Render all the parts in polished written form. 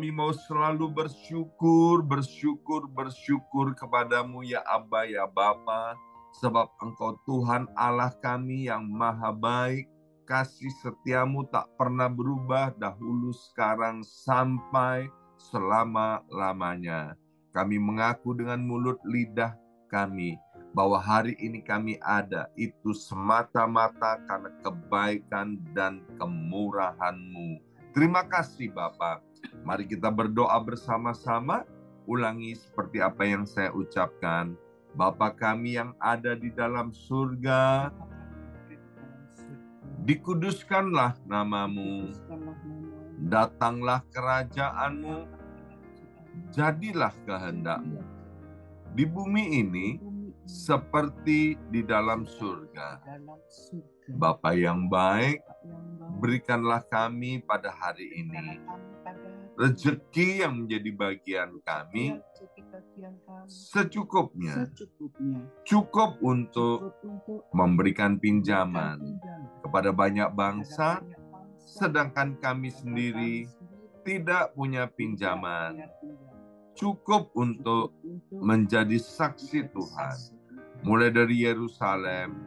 Kami mau selalu bersyukur kepadamu ya Aba, ya Bapa. Sebab Engkau Tuhan Allah kami yang maha baik. Kasih setiamu tak pernah berubah dahulu, sekarang, sampai selama-lamanya. Kami mengaku dengan mulut lidah kami bahwa hari ini kami ada, itu semata-mata karena kebaikan dan kemurahan-Mu. Terima kasih Bapa. Mari kita berdoa bersama-sama. Ulangi seperti apa yang saya ucapkan. Bapa kami yang ada di dalam surga, dikuduskanlah namamu, datanglah kerajaanmu, jadilah kehendak-Mu di bumi ini seperti di dalam surga. Bapa yang baik, berikanlah kami pada hari ini rezeki yang menjadi bagian kami secukupnya, cukup untuk memberikan pinjaman kepada banyak bangsa, sedangkan kami sendiri tidak punya pinjaman. Cukup untuk menjadi saksi Tuhan, mulai dari Yerusalem,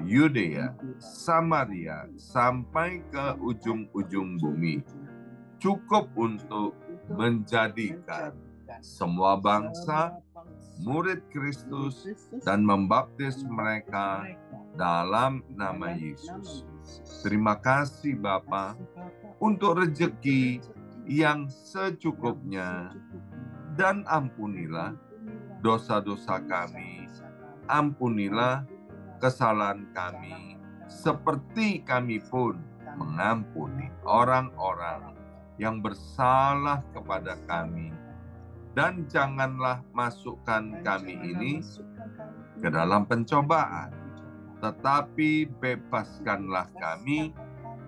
Yudea, Samaria, sampai ke ujung-ujung bumi. Cukup untuk menjadikan semua bangsa murid Kristus dan membaptis mereka dalam nama Yesus. Terima kasih Bapa untuk rezeki yang secukupnya, dan ampunilah dosa-dosa kami, ampunilah kesalahan kami, seperti kami pun mengampuni orang-orang yang bersalah kepada kami. Dan janganlah masukkan kami ini ke dalam pencobaan, tetapi bebaskanlah kami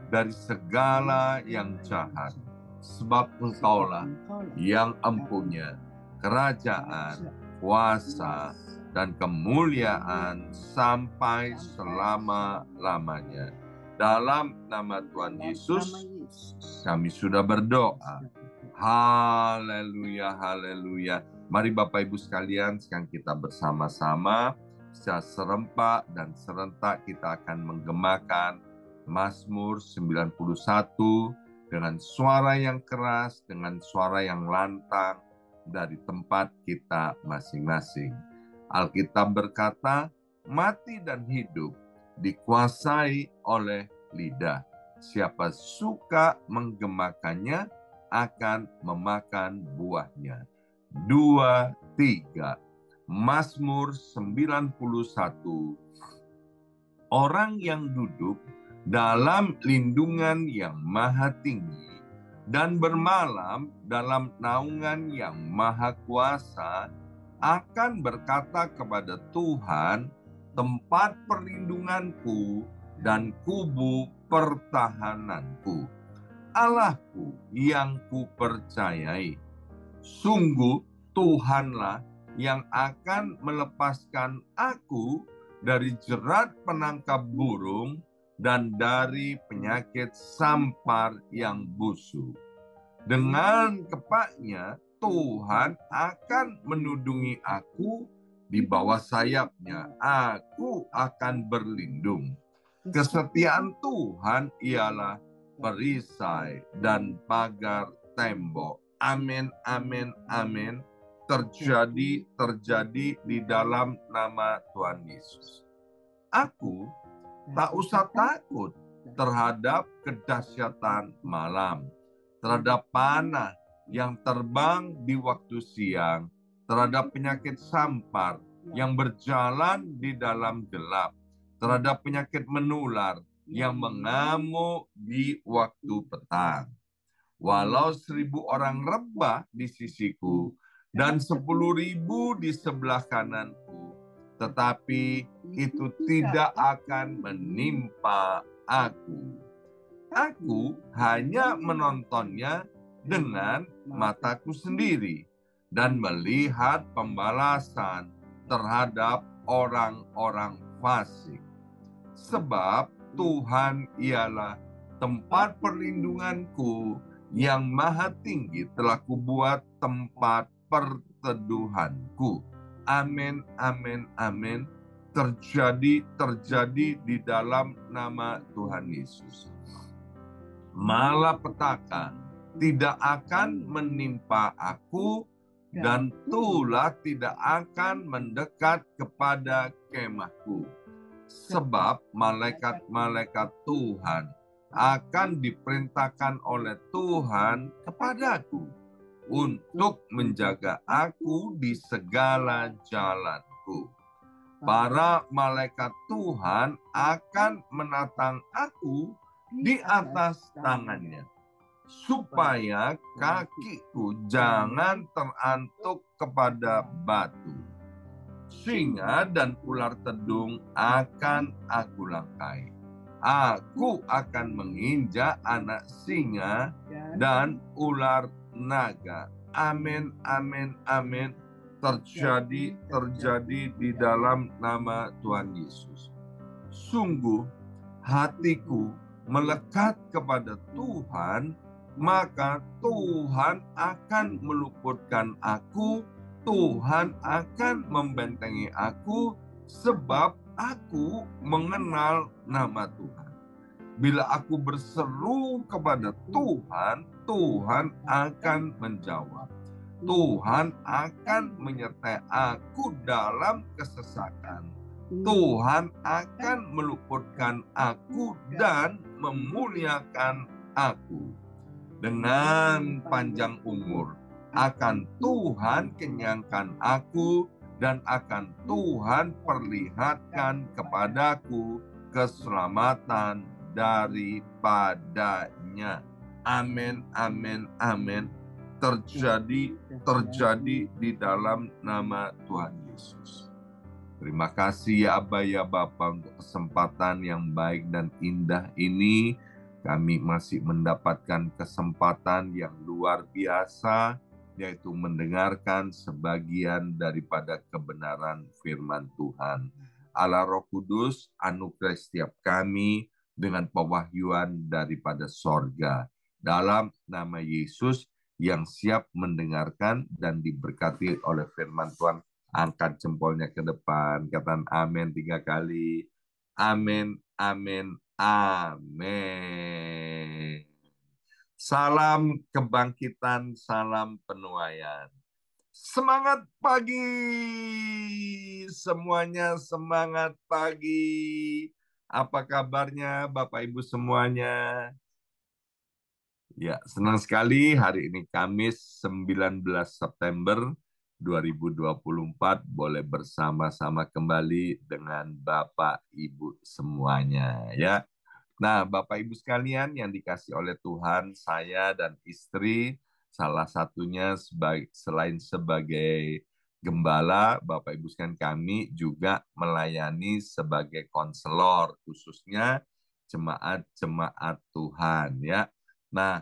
dari segala yang jahat. Sebab Engkaulah yang empunya kerajaan, kuasa, dan kemuliaan sampai selama-lamanya. Dalam nama Tuhan Yesus, kami sudah berdoa. Haleluya, haleluya. Mari Bapak Ibu sekalian, sekarang kita bersama-sama secara serempak dan serentak kita akan menggemakan Mazmur 91 dengan suara yang keras, dengan suara yang lantang dari tempat kita masing-masing. Alkitab berkata, mati dan hidup dikuasai oleh lidah. Siapa suka menggemakannya akan memakan buahnya. 2, 3. Mazmur 91. Orang yang duduk dalam lindungan yang maha tinggi dan bermalam dalam naungan yang maha kuasa akan berkata kepada Tuhan, tempat perlindunganku dan kubu pertahananku, Allahku yang kupercayai. Sungguh Tuhanlah yang akan melepaskan aku dari jerat penangkap burung dan dari penyakit sampar yang busuk. Dengan kepaknya Tuhan akan menudungi aku, di bawah sayapnya aku akan berlindung. Kesetiaan Tuhan ialah perisai dan pagar tembok. Amin, amin, amin. Terjadi di dalam nama Tuhan Yesus. Aku tak usah takut terhadap kedahsyatan malam, terhadap panah yang terbang di waktu siang, terhadap penyakit sampar yang berjalan di dalam gelap, terhadap penyakit menular yang mengamuk di waktu petang. Walau 1.000 orang rebah di sisiku dan 10.000 di sebelah kananku, tetapi itu tidak akan menimpa aku. Aku hanya menontonnya dengan mataku sendiri dan melihat pembalasan terhadap orang-orang fasik. Sebab Tuhan ialah tempat perlindunganku Yang Maha Tinggi telah kubuat tempat perteduhanku. Amin, amin, amin. Terjadi di dalam nama Tuhan Yesus. Malapetaka tidak akan menimpa aku, dan tulah tidak akan mendekat kepada kemahku. Sebab malaikat-malaikat Tuhan akan diperintahkan oleh Tuhan kepadaku untuk menjaga aku di segala jalanku. Para malaikat Tuhan akan menatang aku di atas tangannya, supaya kakiku jangan terantuk kepada batu. Singa dan ular tedung akan aku langkai. Aku akan menginjak anak singa dan ular naga. Amin, amin, amin. Terjadi di dalam nama Tuhan Yesus. Sungguh hatiku melekat kepada Tuhan, maka Tuhan akan meluputkan aku, Tuhan akan membentengi aku, sebab aku mengenal nama Tuhan. Bila aku berseru kepada Tuhan, Tuhan akan menjawab. Tuhan akan menyertai aku dalam kesesakan. Tuhan akan meluputkan aku dan memuliakan aku. Dengan panjang umur akan Tuhan kenyangkan aku, dan akan Tuhan perlihatkan kepadaku keselamatan daripadanya. Amin, amin, amin. Terjadi di dalam nama Tuhan Yesus. Terima kasih ya Aba ya Bapa untuk kesempatan yang baik dan indah ini. Kami masih mendapatkan kesempatan yang luar biasa, yaitu mendengarkan sebagian daripada kebenaran firman Tuhan. Allah Roh Kudus anugerah setiap kami dengan pewahyuan daripada sorga. Dalam nama Yesus, yang siap mendengarkan dan diberkati oleh firman Tuhan, angkat jempolnya ke depan, katakan amin 3 kali. Amin, amin, amin. Salam kebangkitan, salam penuaian. Semangat pagi semuanya, semangat pagi. Apa kabarnya Bapak Ibu semuanya? Ya, senang sekali hari ini Kamis 19 September 2024 boleh bersama-sama kembali dengan Bapak Ibu semuanya ya. Nah, Bapak Ibu sekalian yang dikasih oleh Tuhan, saya dan istri salah satunya selain sebagai gembala, Bapak Ibu sekalian kami juga melayani sebagai konselor, khususnya jemaat-jemaat Tuhan ya. Nah,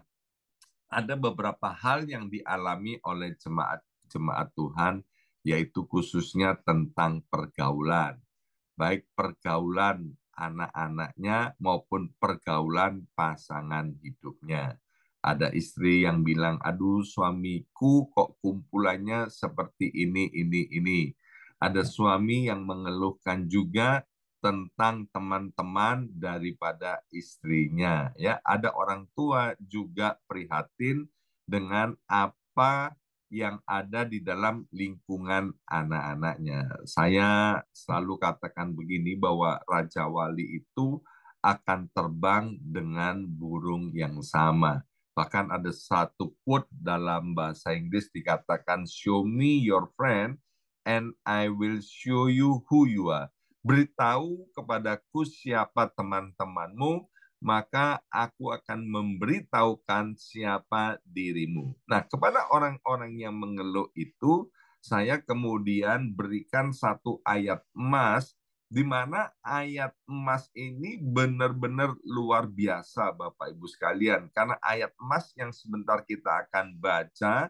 ada beberapa hal yang dialami oleh jemaat Tuhan, yaitu khususnya tentang pergaulan. Baik pergaulan anak-anaknya maupun pergaulan pasangan hidupnya. Ada istri yang bilang, aduh suamiku kok kumpulannya seperti ini. Ada suami yang mengeluhkan juga tentang teman-teman daripada istrinya. Ya, ada orang tua juga prihatin dengan apa yang ada di dalam lingkungan anak-anaknya. Saya selalu katakan begini bahwa Raja Wali itu akan terbang dengan burung yang sama. Bahkan ada satu quote dalam bahasa Inggris dikatakan, show me your friend and I will show you who you are. Beritahu kepadaku siapa teman-temanmu, maka aku akan memberitahukan siapa dirimu. Nah, kepada orang-orang yang mengeluh itu, saya kemudian berikan satu ayat emas, di mana ayat emas ini benar-benar luar biasa, Bapak Ibu sekalian. Karena ayat emas yang sebentar kita akan baca,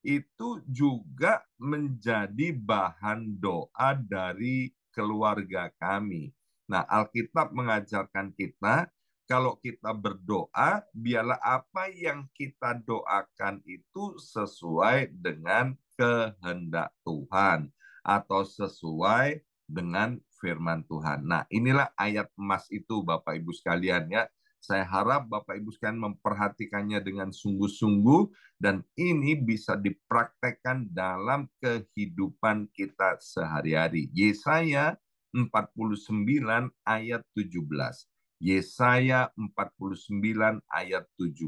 itu juga menjadi bahan doa dari keluarga kami. Nah, Alkitab mengajarkan kita kalau kita berdoa, biarlah apa yang kita doakan itu sesuai dengan kehendak Tuhan atau sesuai dengan firman Tuhan. Nah, inilah ayat emas itu Bapak Ibu sekalian ya. Saya harap Bapak Ibu sekalian memperhatikannya dengan sungguh-sungguh dan ini bisa dipraktekkan dalam kehidupan kita sehari-hari. Yesaya 49 ayat 17. Yesaya 49 ayat 17.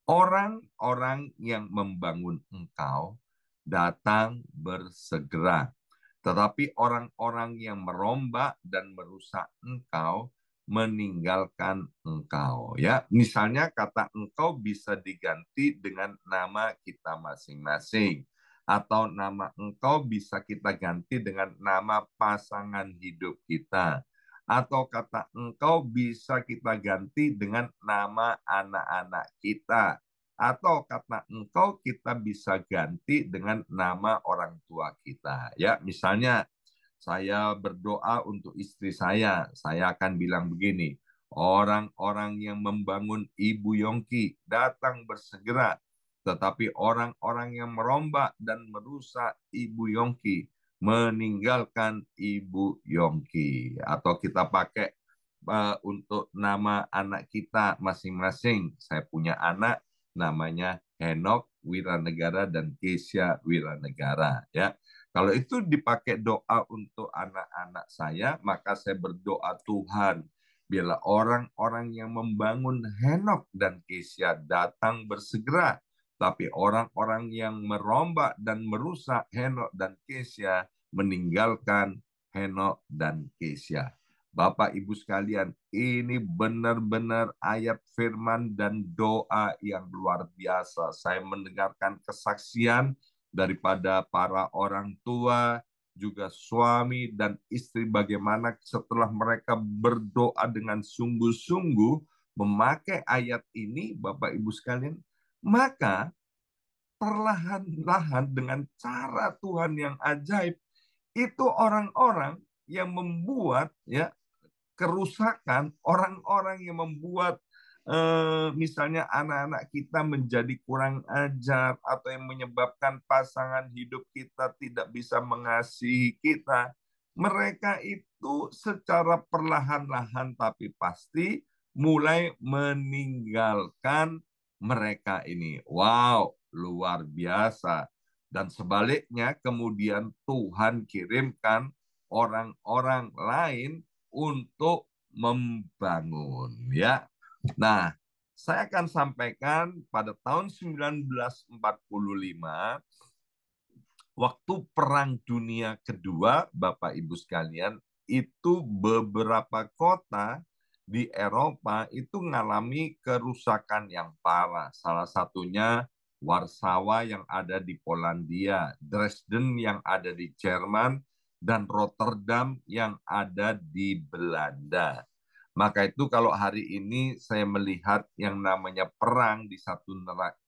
Orang-orang yang membangun engkau datang bersegera. Tetapi orang-orang yang merombak dan merusak engkau meninggalkan engkau. Ya, misalnya kata engkau bisa diganti dengan nama kita masing-masing. Atau nama engkau bisa kita ganti dengan nama pasangan hidup kita. Atau kata engkau bisa kita ganti dengan nama anak-anak kita. Atau kata engkau kita bisa ganti dengan nama orang tua kita. Ya, misalnya saya berdoa untuk istri saya akan bilang begini, orang-orang yang membangun Ibu Yongki datang bersegera, tetapi orang-orang yang merombak dan merusak Ibu Yongki meninggalkan Ibu Yongki. Atau kita pakai untuk nama anak kita masing-masing. Saya punya anak namanya Henok Wiranegara dan Kesia Wiranegara. Ya, kalau itu dipakai doa untuk anak-anak saya, maka saya berdoa Tuhan, biarlah orang-orang yang membangun Henok dan Kesia datang bersegera, tapi orang-orang yang merombak dan merusak Henok dan Kesia meninggalkan Henok dan Kesia. Bapak Ibu sekalian, ini benar-benar ayat firman dan doa yang luar biasa. Saya mendengarkan kesaksian daripada para orang tua, juga suami dan istri, bagaimana setelah mereka berdoa dengan sungguh-sungguh memakai ayat ini, Bapak Ibu sekalian, maka perlahan-lahan dengan cara Tuhan yang ajaib, itu orang-orang yang membuat ya kerusakan, orang-orang yang membuat misalnya anak-anak kita menjadi kurang ajar atau yang menyebabkan pasangan hidup kita tidak bisa mengasihi kita, mereka itu secara perlahan-lahan tapi pasti mulai meninggalkan mereka ini. Wow, luar biasa. Dan sebaliknya kemudian Tuhan kirimkan orang-orang lain untuk membangun ya. Nah, saya akan sampaikan pada tahun 1945 waktu Perang Dunia Kedua, Bapak Ibu sekalian, itu beberapa kota di Eropa itu mengalami kerusakan yang parah. Salah satunya Warsawa yang ada di Polandia, Dresden yang ada di Jerman, dan Rotterdam yang ada di Belanda. Maka itu kalau hari ini saya melihat yang namanya perang di satu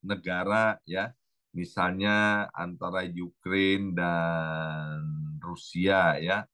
negara ya, misalnya antara Ukraina dan Rusia ya,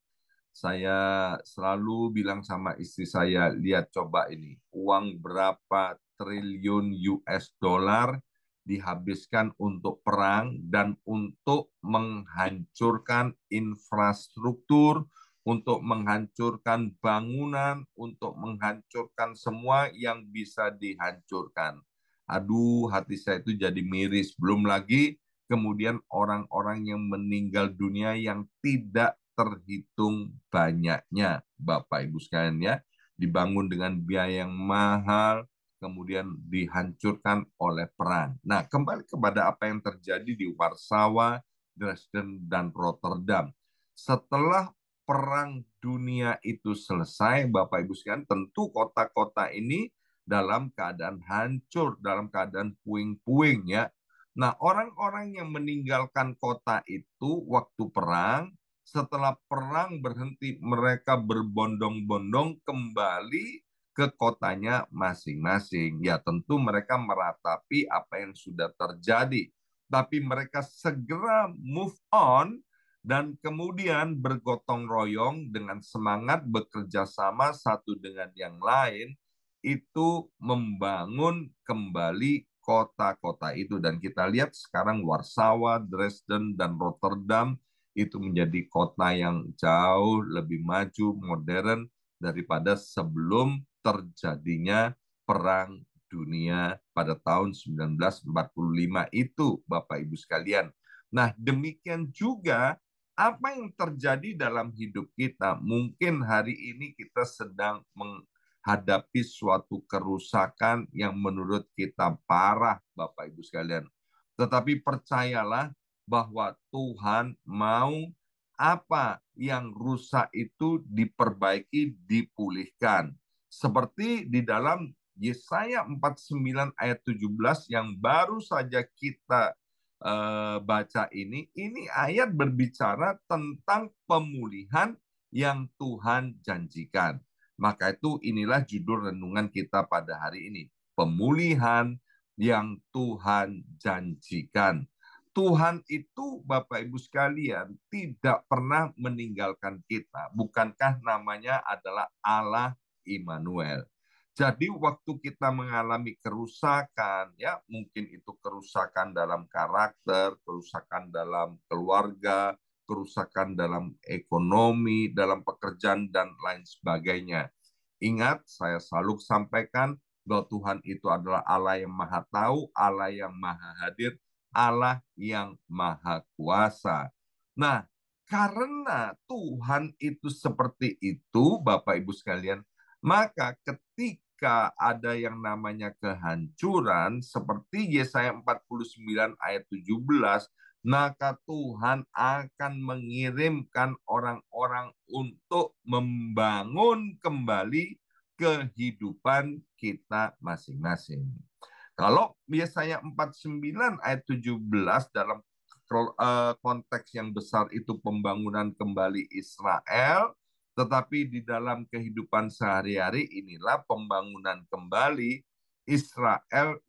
saya selalu bilang sama istri saya, lihat coba ini, uang berapa triliun US dollar dihabiskan untuk perang dan untuk menghancurkan infrastruktur, untuk menghancurkan bangunan, untuk menghancurkan semua yang bisa dihancurkan. Aduh, hati saya itu jadi miris. Belum lagi kemudian orang-orang yang meninggal dunia yang tidak terhitung banyaknya, Bapak Ibu sekalian ya, dibangun dengan biaya yang mahal, kemudian dihancurkan oleh perang. Nah, kembali kepada apa yang terjadi di Warsawa, Dresden, dan Rotterdam. Setelah perang dunia itu selesai, Bapak Ibu sekalian, tentu kota-kota ini dalam keadaan hancur, dalam keadaan puing-puing ya. Nah, orang-orang yang meninggalkan kota itu waktu perang, setelah perang berhenti, mereka berbondong-bondong kembali ke kotanya masing-masing. Ya, tentu mereka meratapi apa yang sudah terjadi. Tapi mereka segera move on dan kemudian bergotong royong dengan semangat bekerja sama satu dengan yang lain itu membangun kembali kota-kota itu. Dan kita lihat sekarang Warsawa, Dresden, dan Rotterdam itu menjadi kota yang jauh lebih maju, modern daripada sebelum terjadinya Perang Dunia pada tahun 1945 itu, Bapak Ibu sekalian. Nah, demikian juga apa yang terjadi dalam hidup kita. Mungkin hari ini kita sedang menghadapi suatu kerusakan yang menurut kita parah, Bapak Ibu sekalian. Tetapi percayalah bahwa Tuhan mau apa yang rusak itu diperbaiki, dipulihkan. Seperti di dalam Yesaya 49 ayat 17 yang baru saja kita baca ini ayat berbicara tentang pemulihan yang Tuhan janjikan. Maka itu inilah judul renungan kita pada hari ini. Pemulihan yang Tuhan janjikan. Tuhan itu, Bapak Ibu sekalian, tidak pernah meninggalkan kita. Bukankah namanya adalah Allah Immanuel? Jadi waktu kita mengalami kerusakan, ya mungkin itu kerusakan dalam karakter, kerusakan dalam keluarga, kerusakan dalam ekonomi, dalam pekerjaan, dan lain sebagainya. Ingat, saya selalu sampaikan bahwa Tuhan itu adalah Allah yang maha tahu, Allah yang maha hadir, Allah yang maha kuasa. Nah, karena Tuhan itu seperti itu, Bapak Ibu sekalian, maka ketika ada yang namanya kehancuran, seperti Yesaya 49 ayat 17, maka Tuhan akan mengirimkan orang-orang untuk membangun kembali kehidupan kita masing-masing. Kalau Yesaya 49 ayat 17 dalam konteks yang besar itu pembangunan kembali Israel, tetapi di dalam kehidupan sehari-hari inilah pembangunan kembali Israel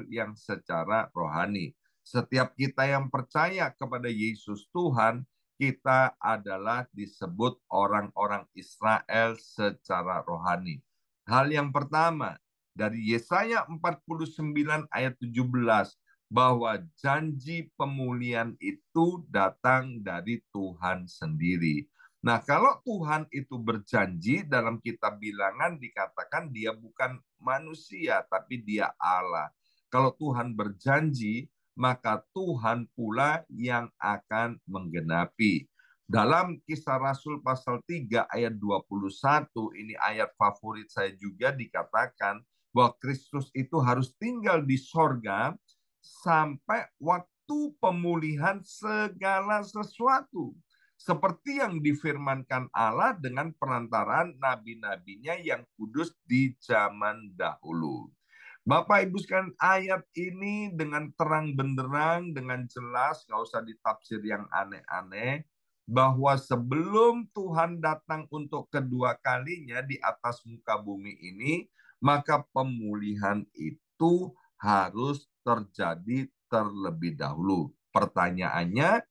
yang secara rohani. Setiap kita yang percaya kepada Yesus Tuhan, kita adalah disebut orang-orang Israel secara rohani. Hal yang pertama, dari Yesaya 49 ayat 17, bahwa janji pemulihan itu datang dari Tuhan sendiri. Nah, kalau Tuhan itu berjanji, dalam kitab Bilangan dikatakan dia bukan manusia, tapi dia Allah. Kalau Tuhan berjanji, maka Tuhan pula yang akan menggenapi. Dalam Kisah Rasul pasal 3 ayat 21, ini ayat favorit saya juga, dikatakan bahwa Kristus itu harus tinggal di sorga sampai waktu pemulihan segala sesuatu. Seperti yang difirmankan Allah dengan perantaraan nabi-nabinya yang kudus di zaman dahulu. Bapak Ibu sekalian, ayat ini dengan terang benderang, dengan jelas, nggak usah ditafsir yang aneh-aneh, bahwa sebelum Tuhan datang untuk kedua kalinya di atas muka bumi ini, maka pemulihan itu harus terjadi terlebih dahulu. Pertanyaannya,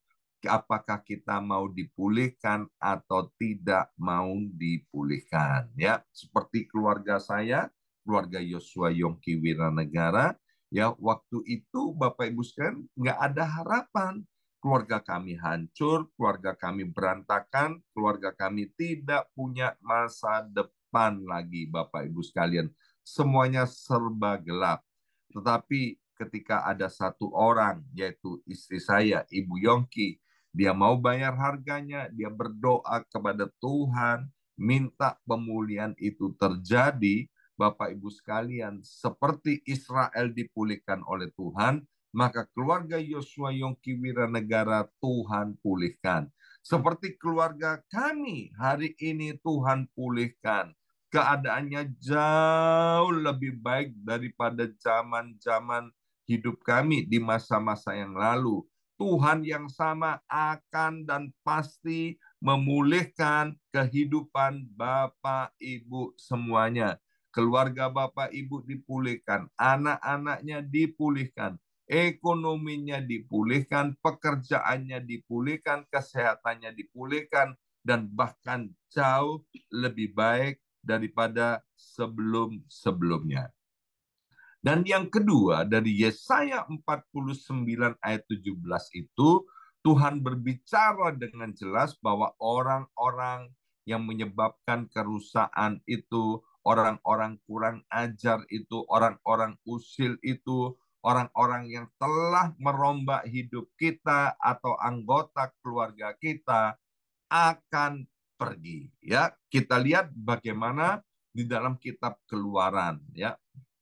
apakah kita mau dipulihkan atau tidak mau dipulihkan? Ya, seperti keluarga saya, keluarga Yosua Yongki Wiranegara, ya waktu itu Bapak Ibu sekalian nggak ada harapan. Keluarga kami hancur, keluarga kami berantakan, keluarga kami tidak punya masa depan lagi, Bapak Ibu sekalian. Semuanya serba gelap. Tetapi ketika ada satu orang, yaitu istri saya, Ibu Yongki, dia mau bayar harganya, dia berdoa kepada Tuhan, minta pemulihan itu terjadi, Bapak Ibu sekalian, seperti Israel dipulihkan oleh Tuhan, maka keluarga Yosua Yongki Wiranegara Tuhan pulihkan. Seperti keluarga kami hari ini Tuhan pulihkan. Keadaannya jauh lebih baik daripada zaman-zaman hidup kami di masa-masa yang lalu. Tuhan yang sama akan dan pasti memulihkan kehidupan Bapak Ibu semuanya. Keluarga Bapak Ibu dipulihkan, anak-anaknya dipulihkan, ekonominya dipulihkan, pekerjaannya dipulihkan, kesehatannya dipulihkan, dan bahkan jauh lebih baik daripada sebelum-sebelumnya. Dan yang kedua, dari Yesaya 49 ayat 17 itu, Tuhan berbicara dengan jelas bahwa orang-orang yang menyebabkan kerusakan itu, orang-orang kurang ajar itu, orang-orang usil itu, orang-orang yang telah merombak hidup kita atau anggota keluarga kita akan pergi. Ya, kita lihat bagaimana di dalam kitab Keluaran, ya,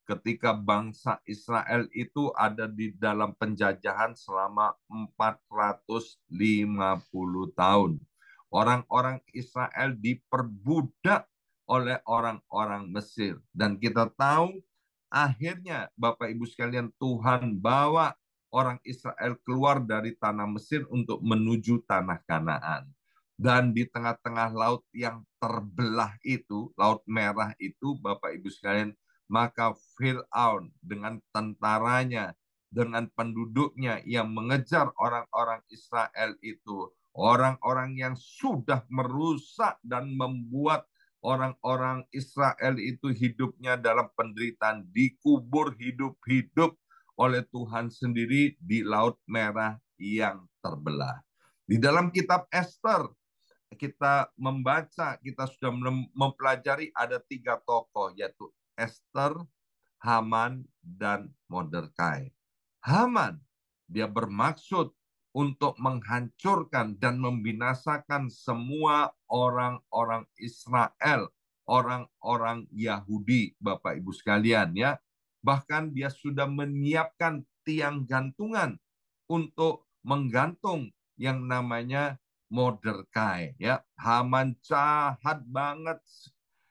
ketika bangsa Israel itu ada di dalam penjajahan selama 450 tahun. Orang-orang Israel diperbudak oleh orang-orang Mesir. Dan kita tahu akhirnya Bapak Ibu sekalian, Tuhan bawa orang Israel keluar dari tanah Mesir untuk menuju tanah Kanaan. Dan di tengah-tengah laut yang terbelah itu, Laut Merah itu, Bapak Ibu sekalian, maka Fir'aun dengan tentaranya, dengan penduduknya yang mengejar orang-orang Israel itu, orang-orang yang sudah merusak dan membuat orang-orang Israel itu hidupnya dalam penderitaan, dikubur hidup-hidup oleh Tuhan sendiri di Laut Merah yang terbelah. Di dalam kitab Esther, kita membaca, kita sudah mempelajari ada 3 tokoh, yaitu Esther, Haman, dan Mordekai. Haman, dia bermaksud untuk menghancurkan dan membinasakan semua orang-orang Israel, orang-orang Yahudi, Bapak Ibu sekalian, ya. Bahkan dia sudah menyiapkan tiang gantungan untuk menggantung yang namanya Mordekai, ya. Haman jahat banget.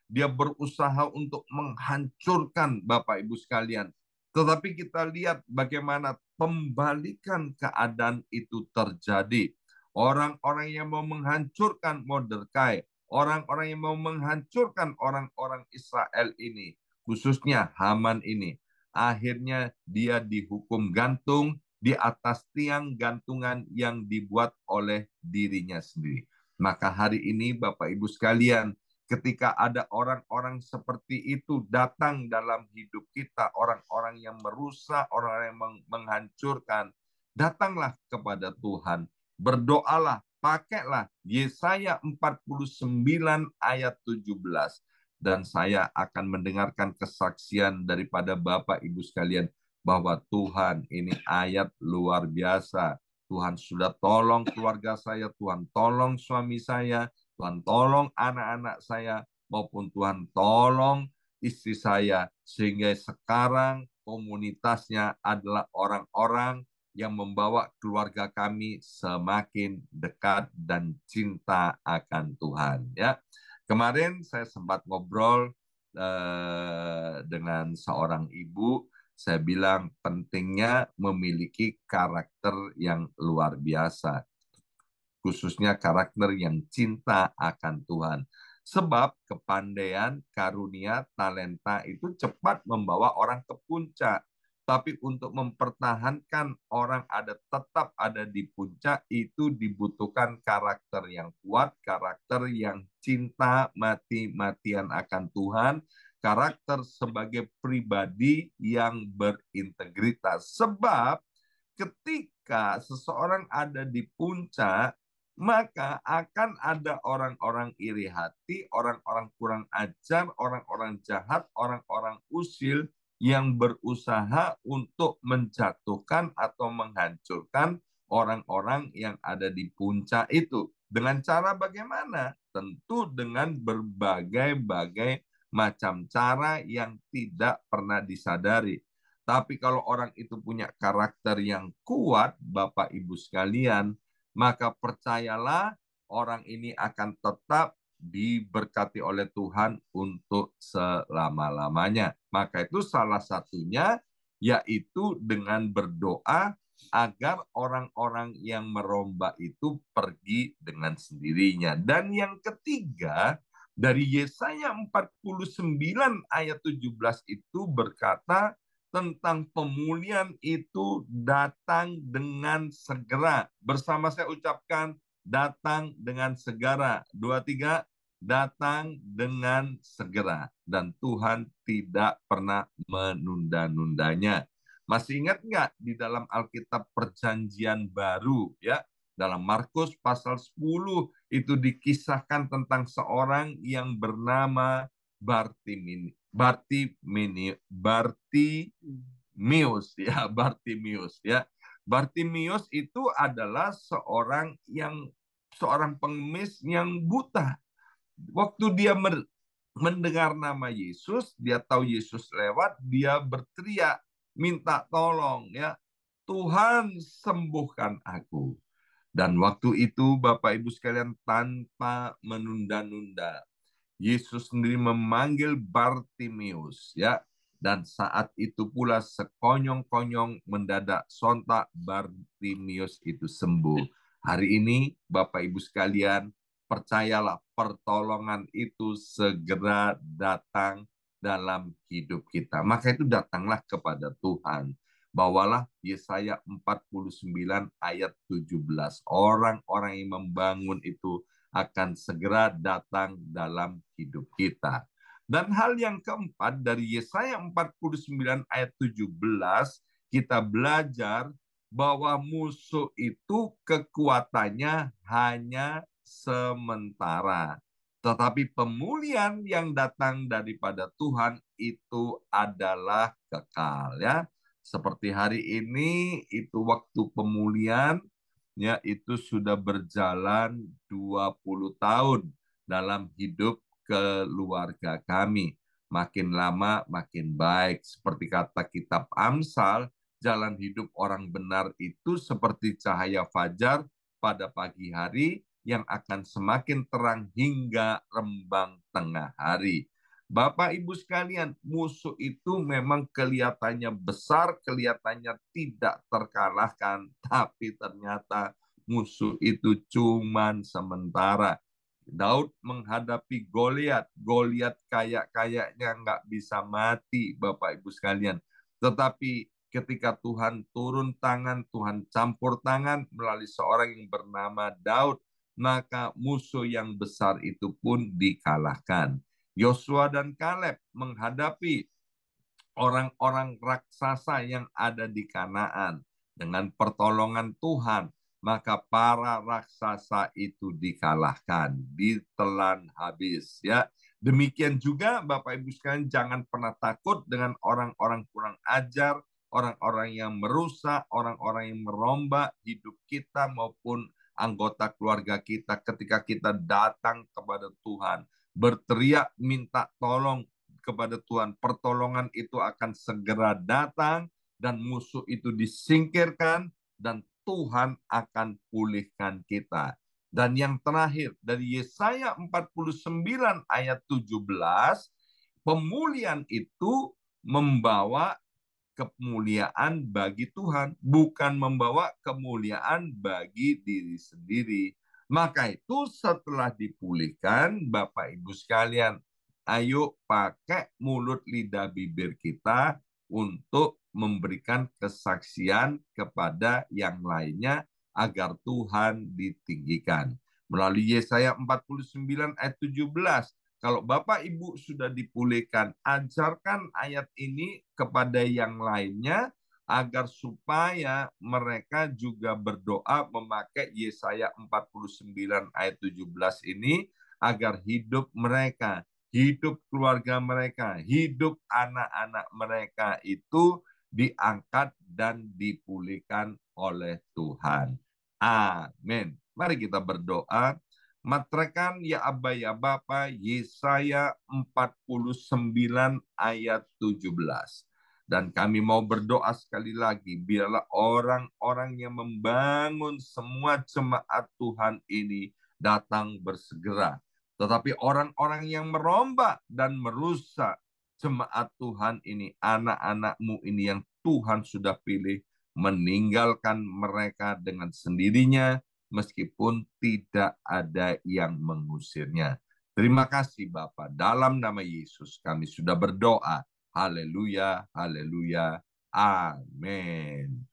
Dia berusaha untuk menghancurkan Bapak Ibu sekalian. Tetapi kita lihat bagaimana pembalikan keadaan itu terjadi. Orang-orang yang mau menghancurkan Mordekai, orang-orang yang mau menghancurkan orang-orang Israel ini, khususnya Haman ini, akhirnya dia dihukum gantung di atas tiang gantungan yang dibuat oleh dirinya sendiri. Maka hari ini Bapak Ibu sekalian, ketika ada orang-orang seperti itu datang dalam hidup kita, orang-orang yang merusak, orang-orang yang menghancurkan, datanglah kepada Tuhan, berdoalah, pakailah Yesaya 49 ayat 17. Dan saya akan mendengarkan kesaksian daripada Bapak Ibu sekalian, bahwa Tuhan ini ayat luar biasa. Tuhan sudah tolong keluarga saya, Tuhan tolong suami saya, Tuhan tolong anak-anak saya, maupun Tuhan tolong istri saya, sehingga sekarang komunitasnya adalah orang-orang yang membawa keluarga kami semakin dekat dan cinta akan Tuhan. Ya, kemarin saya sempat ngobrol dengan seorang ibu. Saya bilang pentingnya memiliki karakter yang luar biasa, khususnya karakter yang cinta akan Tuhan. Sebab kepandaian, karunia, talenta itu cepat membawa orang ke puncak. Tapi untuk mempertahankan orang tetap ada di puncak, itu dibutuhkan karakter yang kuat, karakter yang cinta mati-matian akan Tuhan, karakter sebagai pribadi yang berintegritas. Sebab ketika seseorang ada di puncak, maka akan ada orang-orang iri hati, orang-orang kurang ajar, orang-orang jahat, orang-orang usil yang berusaha untuk menjatuhkan atau menghancurkan orang-orang yang ada di puncak itu. Dengan cara bagaimana? Tentu dengan berbagai-bagai macam cara yang tidak pernah disadari. Tapi kalau orang itu punya karakter yang kuat, Bapak Ibu sekalian, maka percayalah orang ini akan tetap diberkati oleh Tuhan untuk selama-lamanya. Maka itu salah satunya yaitu dengan berdoa agar orang-orang yang merombak itu pergi dengan sendirinya. Dan yang ketiga, dari Yesaya 49 ayat 17 itu berkata tentang pemulihan itu datang dengan segera. Bersama saya ucapkan, datang dengan segera. 2, 3. datang dengan segera. Dan Tuhan tidak pernah menunda-nundanya. Masih ingat nggak di dalam Alkitab Perjanjian Baru, ya? Dalam Markus pasal 10 itu dikisahkan tentang seorang yang bernama Bartimius, ya, Bartimius, ya. Bartimius itu adalah seorang pengemis yang buta. Waktu dia mendengar nama Yesus, dia tahu Yesus lewat, dia berteriak, minta tolong, ya. Tuhan, sembuhkan aku. Dan waktu itu Bapak Ibu sekalian, tanpa menunda-nunda, Yesus sendiri memanggil Bartimius, ya. Dan saat itu pula sekonyong-konyong mendadak sontak Bartimius itu sembuh. Hari ini Bapak Ibu sekalian, percayalah pertolongan itu segera datang dalam hidup kita. Maka itu datanglah kepada Tuhan. Bawalah Yesaya 49 ayat 17. Orang-orang yang membangun itu akan segera datang dalam hidup kita. Dan hal yang keempat dari Yesaya 49 ayat 17, kita belajar bahwa musuh itu kekuatannya hanya sementara. Tetapi pemulihan yang datang daripada Tuhan itu adalah kekal, ya. Seperti hari ini itu waktu pemulihan, ya, itu sudah berjalan 20 tahun dalam hidup keluarga kami. Makin lama makin baik. Seperti kata kitab Amsal, jalan hidup orang benar itu seperti cahaya fajar pada pagi hari yang akan semakin terang hingga rembang tengah hari. Bapak Ibu sekalian, musuh itu memang kelihatannya besar, kelihatannya tidak terkalahkan, tapi ternyata musuh itu cuman sementara. Daud menghadapi Goliat, Goliat kayak-kayaknya nggak bisa mati, Bapak Ibu sekalian. Tetapi ketika Tuhan turun tangan, Tuhan campur tangan melalui seorang yang bernama Daud, maka musuh yang besar itu pun dikalahkan. Yosua dan Kaleb menghadapi orang-orang raksasa yang ada di Kanaan. Dengan pertolongan Tuhan, maka para raksasa itu dikalahkan, ditelan habis, ya. Demikian juga Bapak Ibu sekalian, jangan pernah takut dengan orang-orang kurang ajar, orang-orang yang merusak, orang-orang yang merombak hidup kita maupun anggota keluarga kita ketika kita datang kepada Tuhan, berteriak minta tolong kepada Tuhan, pertolongan itu akan segera datang dan musuh itu disingkirkan dan Tuhan akan pulihkan kita. Dan yang terakhir dari Yesaya 49 ayat 17, pemulihan itu membawa kemuliaan bagi Tuhan, bukan membawa kemuliaan bagi diri sendiri. Maka itu setelah dipulihkan, Bapak Ibu sekalian, ayo pakai mulut lidah bibir kita untuk memberikan kesaksian kepada yang lainnya agar Tuhan ditinggikan. Melalui Yesaya 49 ayat 17, kalau Bapak Ibu sudah dipulihkan, ajarkan ayat ini kepada yang lainnya agar supaya mereka juga berdoa memakai Yesaya 49 ayat 17 ini agar hidup mereka, hidup keluarga mereka, hidup anak-anak mereka itu diangkat dan dipulihkan oleh Tuhan. Amin. Mari kita berdoa. Matrekan ya Aba ya Bapa, Yesaya 49 ayat 17. Dan kami mau berdoa sekali lagi, biarlah orang-orang yang membangun semua jemaat Tuhan ini datang bersegera. Tetapi orang-orang yang merombak dan merusak jemaat Tuhan ini, anak-anak-Mu ini yang Tuhan sudah pilih, meninggalkan mereka dengan sendirinya, meskipun tidak ada yang mengusirnya. Terima kasih Bapa, dalam nama Yesus kami sudah berdoa. Haleluya, haleluya, amin.